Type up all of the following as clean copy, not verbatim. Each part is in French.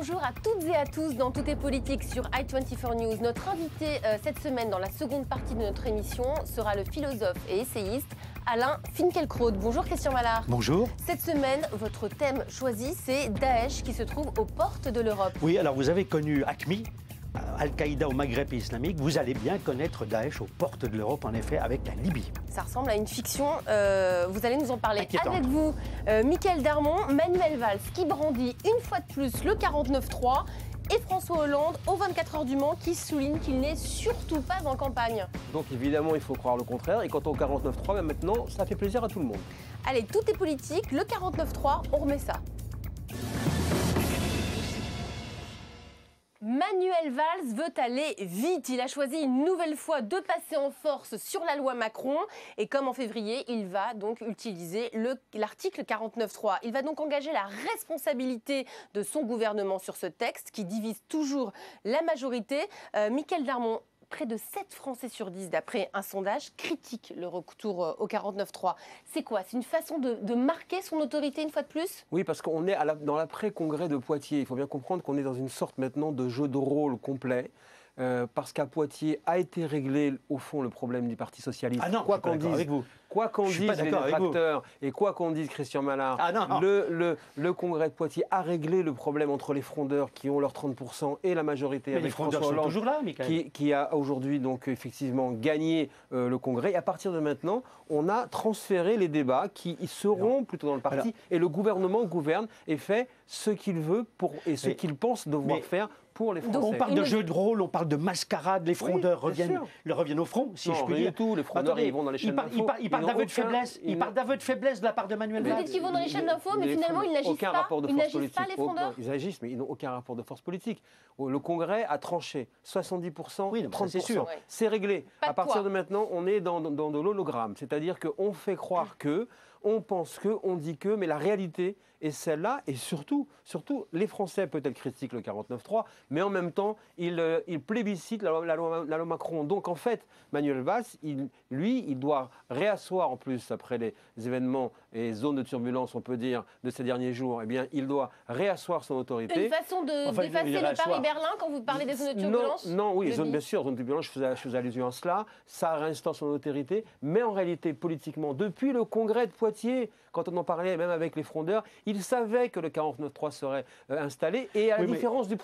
Bonjour à toutes et à tous dans Tout est politique sur i24 News. Notre invité cette semaine dans la seconde partie de notre émission sera le philosophe et essayiste Alain Finkielkraut. Bonjour Christian Mallard. Bonjour. Cette semaine, votre thème choisi, c'est Daesh qui se trouve aux portes de l'Europe. Oui, alors vous avez connu AQMI, Al-Qaïda au Maghreb islamique. Vous allez bien connaître Daesh aux portes de l'Europe, en effet, avec la Libye. Ça ressemble à une fiction. Vous allez nous en parler. Inquiétante. Avec vous, Mickaël Darmon, Manuel Valls qui brandit une fois de plus le 49.3 et François Hollande au 24 heures du Mans qui souligne qu'il n'est surtout pas en campagne. Donc évidemment, il faut croire le contraire. Et quant au 49.3, ben maintenant, ça fait plaisir à tout le monde. Allez, tout est politique. Le 49.3, on remet ça. Manuel Valls veut aller vite. Il a choisi une nouvelle fois de passer en force sur la loi Macron. Et comme en février, il va donc utiliser l'article 49.3. Il va donc engager la responsabilité de son gouvernement sur ce texte qui divise toujours la majorité. Mickaël Darmon, près de 7 Français sur 10, d'après un sondage, critiquent le retour au 49.3. C'est quoi? C'est une façon de marquer son autorité une fois de plus? Oui, parce qu'on est dans l'après-congrès de Poitiers. Il faut bien comprendre qu'on est dans une sorte maintenant de jeu de rôle complet. Parce qu'à Poitiers a été réglé, au fond, le problème du Parti Socialiste. Ah non, quoi qu'on dise, quoi qu'on dise les détracteurs et quoi qu'on dise Christian Mallard, le congrès de Poitiers a réglé le problème entre les frondeurs qui ont leurs 30% et la majorité. Mais avec les frondeurs François Hollande, sont toujours là, Mickaël. qui a aujourd'hui donc effectivement gagné le congrès. Et à partir de maintenant, on a transféré les débats qui seront plutôt dans le parti. Et le gouvernement gouverne et fait ce qu'il veut et ce qu'il pense devoir faire pour les Français. On parle de jeu de rôle, on parle de mascarade, les frondeurs reviennent au front, si je puis dire. Tout, les frondeurs, ils vont dans les chaînes d'infos. Il parle d'aveu de faiblesse, il parle d'aveu de faiblesse de la part de Manuel Valls. Vous dites qu'ils vont dans les chaînes d'infos, mais finalement, ils n'agissent pas. Ils n'agissent pas, les frondeurs. Ils agissent, mais ils n'ont aucun rapport de force politique. Le Congrès a tranché 70%, 30%. C'est réglé. À partir de maintenant, on est dans de l'hologramme. C'est-à-dire qu'on fait croire que, on pense que, on dit que, mais la réalité est celle-là. Et surtout, les Français peut-être critiquent le 49.3, mais en même temps, ils plébiscitent la loi Macron. Donc en fait, Manuel Valls, il doit réasseoir, en plus, après les événements et zones de turbulence, on peut dire, de ces derniers jours, eh bien, il doit réasseoir son autorité. Une façon d'effacer le Paris-Berlin quand vous parlez des zones de turbulence? Non, oui, bien sûr, zones de turbulence, je faisais allusion à cela. Ça réinstaure son autorité, mais en réalité, politiquement, depuis le congrès de Poitiers, quand on en parlait même avec les frondeurs, ils savaient que le 49.3 serait installé. Et à la différence de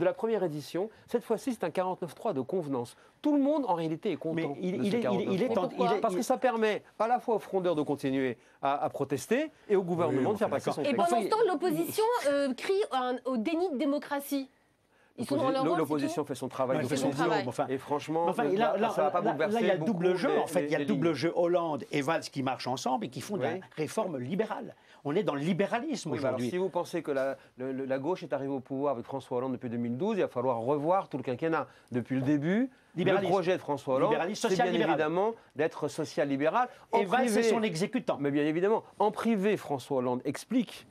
la première édition, cette fois-ci, c'est un 49.3 de convenance. Tout le monde, en réalité, est content. Parce que ça permet à la fois aux frondeurs de continuer à protester et au gouvernement de faire passer son texte. Et pendant ce temps, l'opposition crie au déni de démocratie. L'opposition fait son travail. Et franchement, là, il y a double jeu. En fait, il y a double jeu Hollande et Valls qui marchent ensemble et qui font de la réforme libérale. On est dans le libéralisme aujourd'hui. Si vous pensez que la gauche est arrivée au pouvoir avec François Hollande depuis 2012, il va falloir revoir tout le quinquennat. Depuis le début, le projet de François Hollande, c'est bien évidemment d'être social-libéral. Et Valls, c'est son exécutant. Mais bien évidemment, en privé, François Hollande explique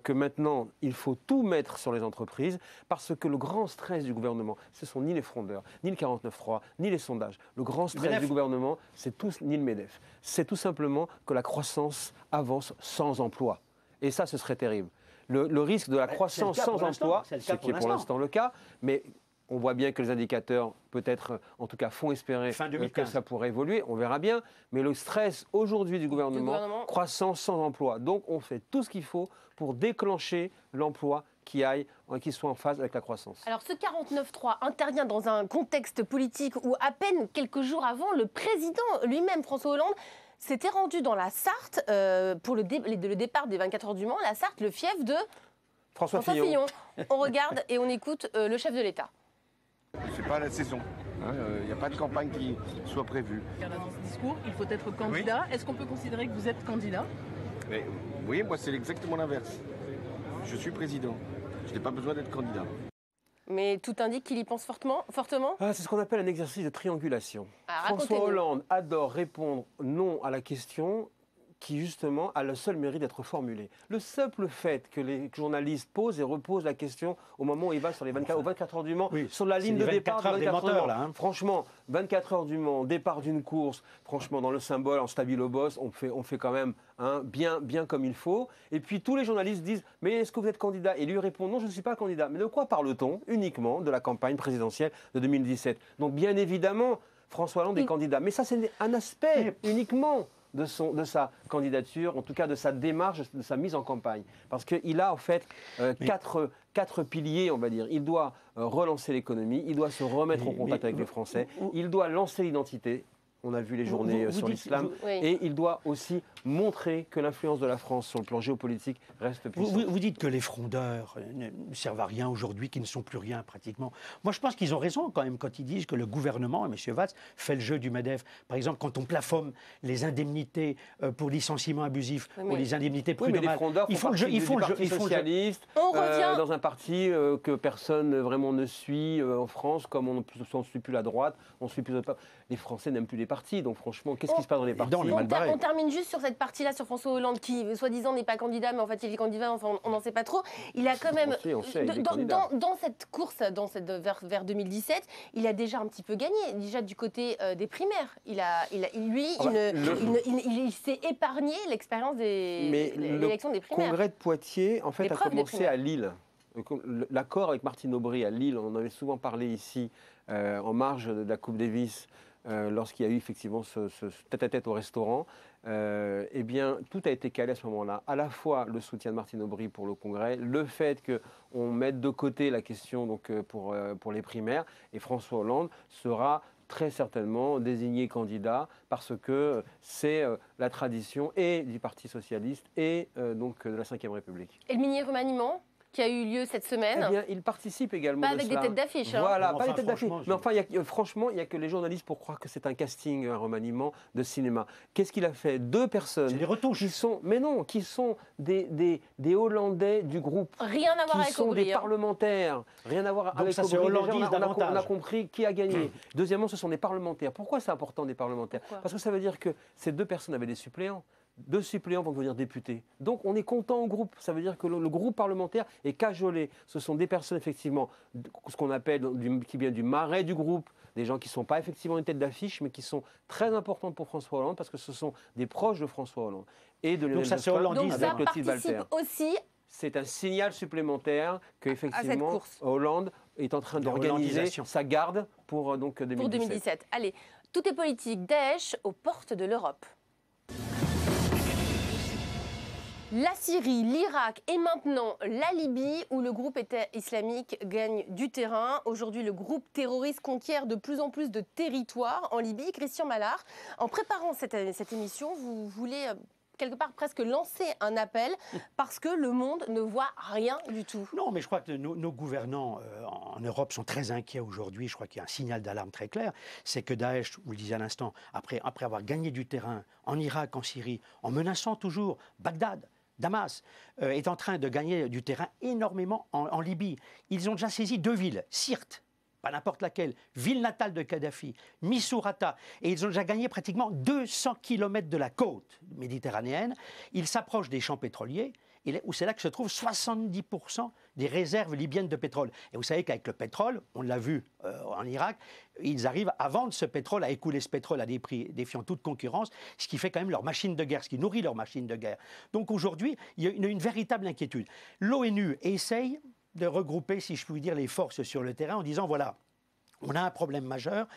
que maintenant, il faut tout mettre sur les entreprises parce que le grand stress du gouvernement, ce ne sont ni les frondeurs, ni le 49.3, ni les sondages. Le grand stress du gouvernement, c'est ni le MEDEF. C'est tout simplement que la croissance avance sans emploi. Et ça, ce serait terrible. Le risque de la croissance sans emploi, ce qui est pour l'instant le cas, mais on voit bien que les indicateurs, peut-être, en tout cas, font espérer que ça pourrait évoluer. On verra bien. Mais le stress aujourd'hui du gouvernement, croissance sans emploi. Donc, on fait tout ce qu'il faut pour déclencher l'emploi qui soit en phase avec la croissance. Alors, ce 49.3 intervient dans un contexte politique où, à peine quelques jours avant, le président lui-même, François Hollande, s'était rendu dans la Sarthe pour le départ des 24 heures du Mans. La Sarthe, le fief de François Fillon. On regarde et on écoute le chef de l'État. C'est pas la saison. Il n'y a pas de campagne qui soit prévue. Dans ce discours, il faut être candidat. Oui. Est-ce qu'on peut considérer que vous êtes candidat? Oui, moi c'est exactement l'inverse. Je suis président. Je n'ai pas besoin d'être candidat. Mais tout indique qu'il y pense fortement. C'est ce qu'on appelle un exercice de triangulation. François Hollande adore répondre non à la question qui justement a le seul mérite d'être formulé. Le simple fait que les journalistes posent et reposent la question au moment où ils vont sur les 24 heures du Mans, sur la ligne de départ de 24 heures, là, hein. Franchement, 24 heures du Mans, départ d'une course, franchement, dans le symbole, en stabilo-boss, on fait quand même bien comme il faut. Et puis tous les journalistes disent « Mais est-ce que vous êtes candidat ?» Et lui répond « Non, je ne suis pas candidat. » Mais de quoi parle-t-on? Uniquement de la campagne présidentielle de 2017. Donc bien évidemment, François Hollande est candidat. Mais ça, c'est un aspect uniquement de sa candidature, en tout cas de sa démarche, de sa mise en campagne. Parce qu'il a en fait quatre piliers, on va dire. Il doit relancer l'économie, il doit se remettre en contact avec les Français, il doit lancer l'identité. On a vu les journées sur l'islam. Et il doit aussi montrer que l'influence de la France sur le plan géopolitique reste puissante. Vous dites que les frondeurs ne servent à rien aujourd'hui, qu'ils ne sont plus rien pratiquement. Moi, je pense qu'ils ont raison quand même quand ils disent que le gouvernement, et M. Valls, fait le jeu du MEDEF. Par exemple, quand on plafonne les indemnités pour licenciement abusif, ou les indemnités prud'homales, les frondeurs font partie du Parti socialiste, dans un parti que personne vraiment ne suit en France, comme on ne suit plus la droite, on suit plus les Français n'aiment plus les partis, donc franchement, qu'est-ce qui se passe dans les partis? On termine juste sur cette partie-là, sur François Hollande, qui soi-disant n'est pas candidat, mais en fait il est candidat, enfin on n'en sait pas trop. Il a quand même, dans cette course vers 2017, il a déjà un petit peu gagné, déjà du côté des primaires. Il s'est épargné l'expérience des l'élection des primaires. Le congrès de Poitiers, en fait, a commencé à Lille. L'accord avec Martine Aubry à Lille, on en avait souvent parlé ici, en marge de la Coupe Davis, lorsqu'il y a eu effectivement ce tête-à-tête au restaurant, eh bien, tout a été calé à ce moment-là. À la fois le soutien de Martine Aubry pour le Congrès, le fait qu'on mette de côté la question donc, pour les primaires, et François Hollande sera très certainement désigné candidat parce que c'est la tradition et du Parti socialiste et donc de la Ve République. Et le mini-remaniement qui a eu lieu cette semaine. Eh bien, il participe également. Pas avec des têtes d'affiche. Voilà, pas des têtes d'affiche. Mais enfin, franchement, il n'y a que les journalistes pour croire que c'est un casting, un remaniement de cinéma. Qu'est-ce qu'il a fait? 2 personnes. C'est des retouches. Qui sont des Hollandais du groupe. Rien à voir avec Aubry. Qui sont des parlementaires. Rien à voir avec Aubry. On a compris qui a gagné. Deuxièmement, ce sont des parlementaires. Pourquoi c'est important des parlementaires? Parce que ça veut dire que ces 2 personnes avaient des suppléants. 2 suppléants vont devenir députés. Donc on est content au groupe. Ça veut dire que le groupe parlementaire est cajolé. Ce sont des personnes effectivement, ce qu'on appelle, qui viennent du marais du groupe, des gens qui ne sont pas effectivement une tête d'affiche, mais qui sont très importantes pour François Hollande parce que ce sont des proches de François Hollande. Et de Lionel Jospin avec Clotilde Walter. Aussi. C'est un signal supplémentaire qu'effectivement Hollande est en train d'organiser sa garde pour 2017. Pour 2017. Allez, tout est politique. Daesh aux portes de l'Europe. La Syrie, l'Irak et maintenant la Libye où le groupe État islamique gagne du terrain. Aujourd'hui, le groupe terroriste conquiert de plus en plus de territoires en Libye. Christian Mallard, en préparant cette émission, vous voulez quelque part presque lancer un appel parce que le monde ne voit rien du tout. Non, mais je crois que nos gouvernants en Europe sont très inquiets aujourd'hui. Je crois qu'il y a un signal d'alarme très clair. C'est que Daesh, vous le disiez à l'instant, après avoir gagné du terrain en Irak, en Syrie, en menaçant toujours Bagdad, Damas, est en train de gagner du terrain énormément en Libye. Ils ont déjà saisi 2 villes, Sirte, pas n'importe laquelle, ville natale de Kadhafi, Misurata, et ils ont déjà gagné pratiquement 200 km de la côte méditerranéenne. Ils s'approchent des champs pétroliers, où c'est là que se trouvent 70% des réserves libyennes de pétrole. Et vous savez qu'avec le pétrole, on l'a vu en Irak, ils arrivent à vendre ce pétrole, à écouler ce pétrole à des prix défiant toute concurrence, ce qui fait quand même leur machine de guerre, ce qui nourrit leur machine de guerre. Donc aujourd'hui, il y a une véritable inquiétude. L'ONU essaye de regrouper, si je puis dire, les forces sur le terrain en disant, voilà, on a un problème majeur,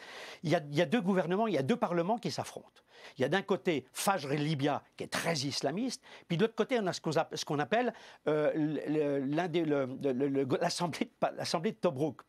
il y a 2 gouvernements, il y a 2 parlements qui s'affrontent. Il y a d'un côté Fajr el-Libya, qui est très islamiste, puis de l'autre côté, on a ce qu'on appelle l'Assemblée de Tobrouk,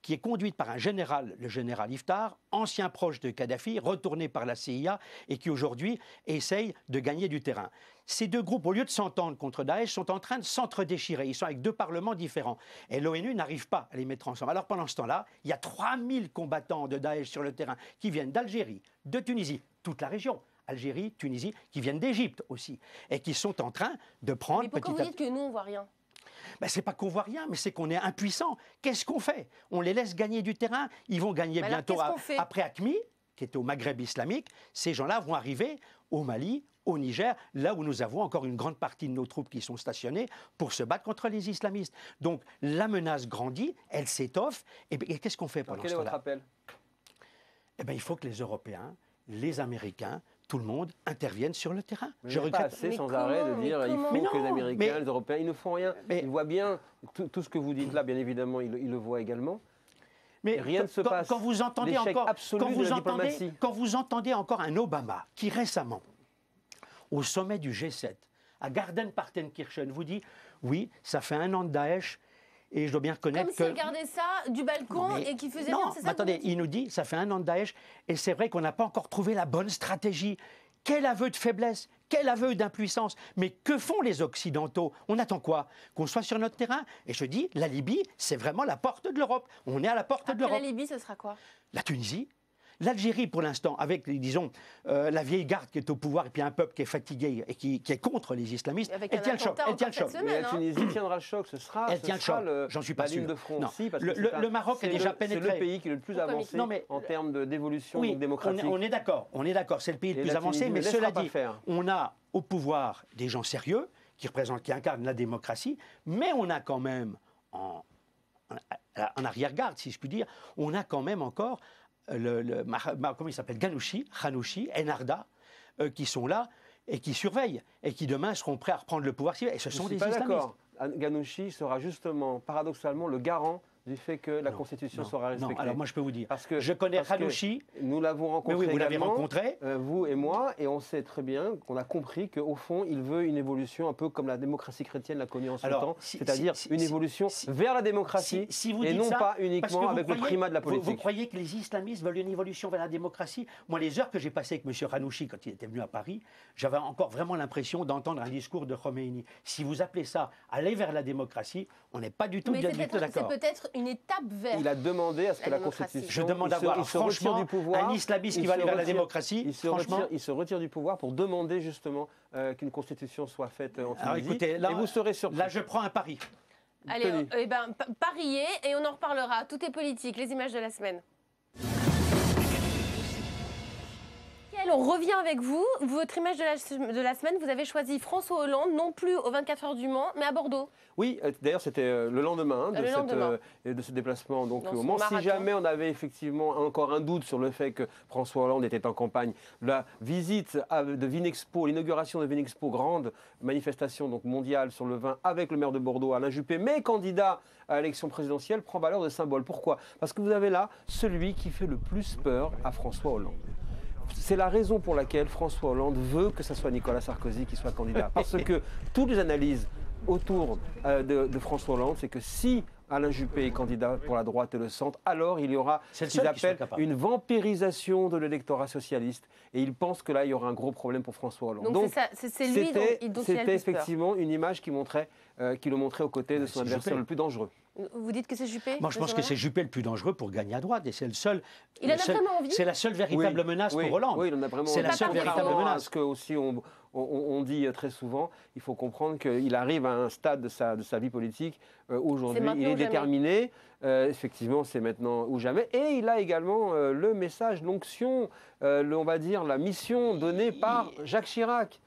qui est conduite par un général, le général Haftar, ancien proche de Kadhafi, retourné par la CIA, et qui aujourd'hui essaye de gagner du terrain. Ces 2 groupes, au lieu de s'entendre contre Daesh, sont en train de s'entre-déchirer. Ils sont avec 2 parlements différents. Et l'ONU n'arrive pas à les mettre ensemble. Alors pendant ce temps-là, il y a 3000 combattants de Daesh sur le terrain qui viennent d'Algérie, de Tunisie, toute la région. Algérie, Tunisie, qui viennent d'Égypte aussi, et qui sont en train de prendre... Mais pourquoi vous dites que nous, on ne voit rien ? Ben, c'est pas qu'on voit rien, mais c'est qu'on est impuissant. Qu'est-ce qu'on fait? On les laisse gagner du terrain. Ils vont gagner bientôt après Acmi, qui est au Maghreb islamique. Ces gens-là vont arriver au Mali, au Niger, là où nous avons encore une grande partie de nos troupes qui sont stationnées pour se battre contre les islamistes. Donc la menace grandit, elle s'étoffe, et qu'est-ce qu'on fait pendant ce temps-là? Quel est votre appel? Eh bien, il faut que les Européens, les Américains, tout le monde interviennent sur le terrain. Je regrette. Pas assez sans arrêt de dire il faut que les Américains, les Européens, ils ne font rien. Ils voient bien tout ce que vous dites là, bien évidemment, ils le voient également. Mais rien ne se passe. Quand vous entendez encore un Obama qui récemment, au sommet du G7, à Garden-Partenkirchen, vous dit oui, ça fait 1 an de Daesh. Et je dois bien reconnaître Comme s'il regardait ça du balcon et qu'il faisait rien, c'est ça? Attendez, il nous dit, ça fait 1 an de Daesh, et c'est vrai qu'on n'a pas encore trouvé la bonne stratégie. Quel aveu de faiblesse, quel aveu d'impuissance. Mais que font les Occidentaux? On attend quoi? Qu'on soit sur notre terrain? Et je dis, la Libye, c'est vraiment la porte de l'Europe. On est à la porte de l'Europe. La Libye, ce sera quoi? La Tunisie. L'Algérie, pour l'instant, avec, disons, la vieille garde qui est au pouvoir et puis un peuple qui est fatigué et qui est contre les islamistes, elle tient le choc. Elle tient le choc. La Tunisie tiendra le choc. Ce sera, elle tient le choc. J'en suis pas sûr. Ligne de front non. aussi, parce le Maroc est déjà pénétré. C'est le pays qui est le plus avancé en termes d'évolution démocratique. On est d'accord. C'est le pays le plus avancé. Mais cela dit, on a au pouvoir des gens sérieux qui incarnent la démocratie, mais on a quand même, en arrière-garde, si je puis dire, on a quand même encore comment il s'appelle, Ghanouchi, Enarda, qui sont là et qui surveillent et qui demain seront prêts à reprendre le pouvoir civil. Et ce sont des islamistes. Ghanouchi sera justement, paradoxalement, le garant du fait que la Constitution sera respectée. Non, alors moi je peux vous dire, parce que, je connais Ghanouchi. Nous l'avons rencontré vous l'avez rencontré. Vous et moi, et on sait très bien qu'on a compris qu'au fond, il veut une évolution un peu comme la démocratie chrétienne l'a connue en son temps, c'est-à-dire une évolution vers la démocratie, et non pas uniquement avec le primat de la politique. Vous croyez que les islamistes veulent une évolution vers la démocratie? Moi, les heures que j'ai passées avec M. Ghanouchi quand il était venu à Paris, j'avais encore vraiment l'impression d'entendre un discours de Khomeini. Si vous appelez ça aller vers la démocratie, on n'est pas du tout bien d'accord. C'est peut-être une étape vers. Il a demandé à ce que la Constitution. Je demande à voir franchement du pouvoir, un islamiste qui va aller vers la démocratie. Il se retire du pouvoir pour demander justement qu'une Constitution soit faite en Tunisie. Alors écoutez, là, et vous serez surpris. Là, je prends un pari. Allez, pariez et on en reparlera. Tout est politique. Les images de la semaine. On revient avec vous. Votre image de la semaine, vous avez choisi François Hollande, non plus aux 24 heures du Mans, mais à Bordeaux. Oui, d'ailleurs, c'était le lendemain de ce déplacement. Donc, au Mans, si jamais on avait effectivement encore un doute sur le fait que François Hollande était en campagne, la visite de Vinexpo, l'inauguration de Vinexpo, grande manifestation donc mondiale sur le vin avec le maire de Bordeaux, Alain Juppé, mais candidat à l'élection présidentielle, prend valeur de symbole. Pourquoi? Parce que vous avez là celui qui fait le plus peur à François Hollande. C'est la raison pour laquelle François Hollande veut que ce soit Nicolas Sarkozy qui soit candidat. Parce que toutes les analyses autour de François Hollande, c'est que si Alain Juppé est candidat pour la droite et le centre, alors il y aura ce qu'ils appellent une vampirisation de l'électorat socialiste. Et il pense que là, il y aura un gros problème pour François Hollande. Donc c'est lui dont il a le plus C'était effectivement une image qui le montrait aux côtés de son adversaire le plus dangereux. Vous dites que c'est Juppé? Moi, je pense que c'est Juppé le plus dangereux pour gagner à droite. Et c'est le seul. Il en a vraiment envie. C'est la seule véritable menace pour Hollande. Oui, il en a vraiment envie. C'est la seule véritable menace. Parce que aussi, on dit très souvent, il faut comprendre qu'il arrive à un stade de sa vie politique aujourd'hui. Il est déterminé. Effectivement, c'est maintenant ou jamais. Et il a également le message, l'onction, on va dire la mission donnée par Jacques Chirac.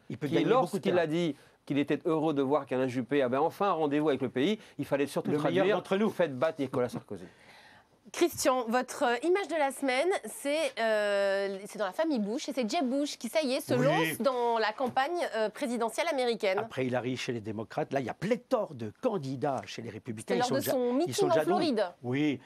Lorsqu'il a dit qu'il était heureux de voir qu'Alain Juppé avait enfin un rendez-vous avec le pays, il fallait surtout traduire « Faites battre Nicolas Sarkozy ». Christian, votre image de la semaine, c'est dans la famille Bush, et c'est Jeb Bush qui, ça y est, se lance dans la campagne présidentielle américaine. Après, il arrive chez les démocrates. Là, il y a pléthore de candidats chez les républicains. C'est lors de son meeting en Floride. Oui.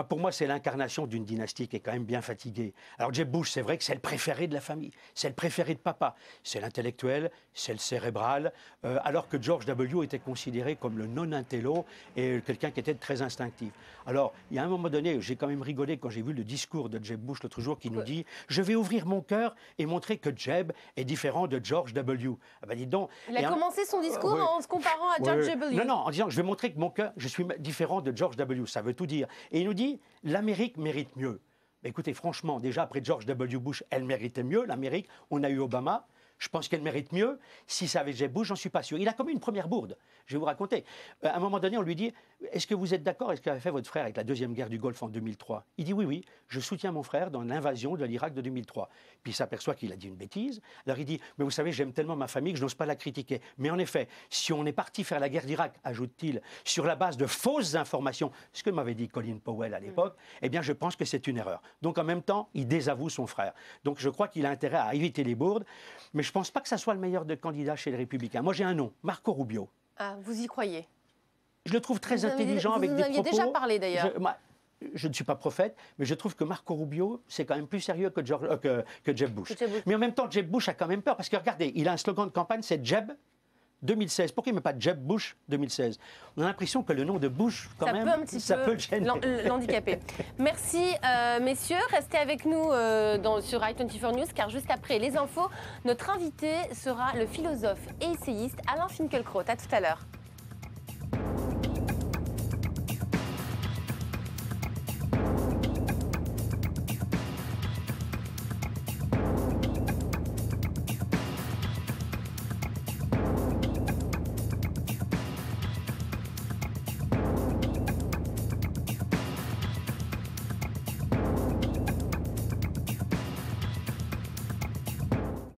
Pour moi, c'est l'incarnation d'une dynastie qui est quand même bien fatiguée. Alors, Jeb Bush, c'est vrai que c'est le préféré de la famille, c'est le préféré de papa, c'est l'intellectuel, c'est le cérébral, alors que George W. était considéré comme le non-intello et quelqu'un qui était très instinctif. Alors, il y a un moment donné, j'ai quand même rigolé quand j'ai vu le discours de Jeb Bush l'autre jour qui nous dit « Je vais ouvrir mon cœur et montrer que Jeb est différent de George W. » Dis donc, il a commencé son discours en se comparant à George W. Non, en disant « Je vais montrer que mon cœur, je suis différent de George W. » Ça veut tout dire. Et il nous dit « L'Amérique mérite mieux. » Écoutez, franchement, déjà après George W. Bush, elle méritait mieux, l'Amérique. On a eu Obama. Je pense qu'elle mérite mieux. Si ça avait Jeb Bush, j'en suis pas sûr. Il a commis une première bourde. Je vais vous raconter. À un moment donné, on lui dit est-ce que vous êtes d'accord avec ce qu'avait fait votre frère avec la deuxième guerre du Golfe en 2003 ? Il dit oui, je soutiens mon frère dans l'invasion de l'Irak de 2003. Puis il s'aperçoit qu'il a dit une bêtise. Alors il dit, mais vous savez, j'aime tellement ma famille que je n'ose pas la critiquer. Mais en effet, si on est parti faire la guerre d'Irak, ajoute-t-il, sur la base de fausses informations, ce que m'avait dit Colin Powell à l'époque, eh bien je pense que c'est une erreur. Donc en même temps, il désavoue son frère. Donc je crois qu'il a intérêt à éviter les bourdes. Mais je ne pense pas que ça soit le meilleur des candidats chez les Républicains. Moi j'ai un nom, Marco Rubio. Ah, vous y croyez? Je le trouve très intelligent avec des propos. Vous en aviez déjà parlé d'ailleurs. Je ne suis pas prophète, mais je trouve que Marco Rubio, c'est quand même plus sérieux que Jeb Bush. Mais en même temps, Jeb Bush a quand même peur, parce que regardez, il a un slogan de campagne, c'est Jeb 2016. Pourquoi il ne met pas Jeb Bush 2016? On a l'impression que le nom de Bush, quand même, ça peut le gêner. L'handicaper. Merci, messieurs. Restez avec nous sur i24 News, car juste après les infos, notre invité sera le philosophe et essayiste Alain Finkielkraut. À tout à l'heure.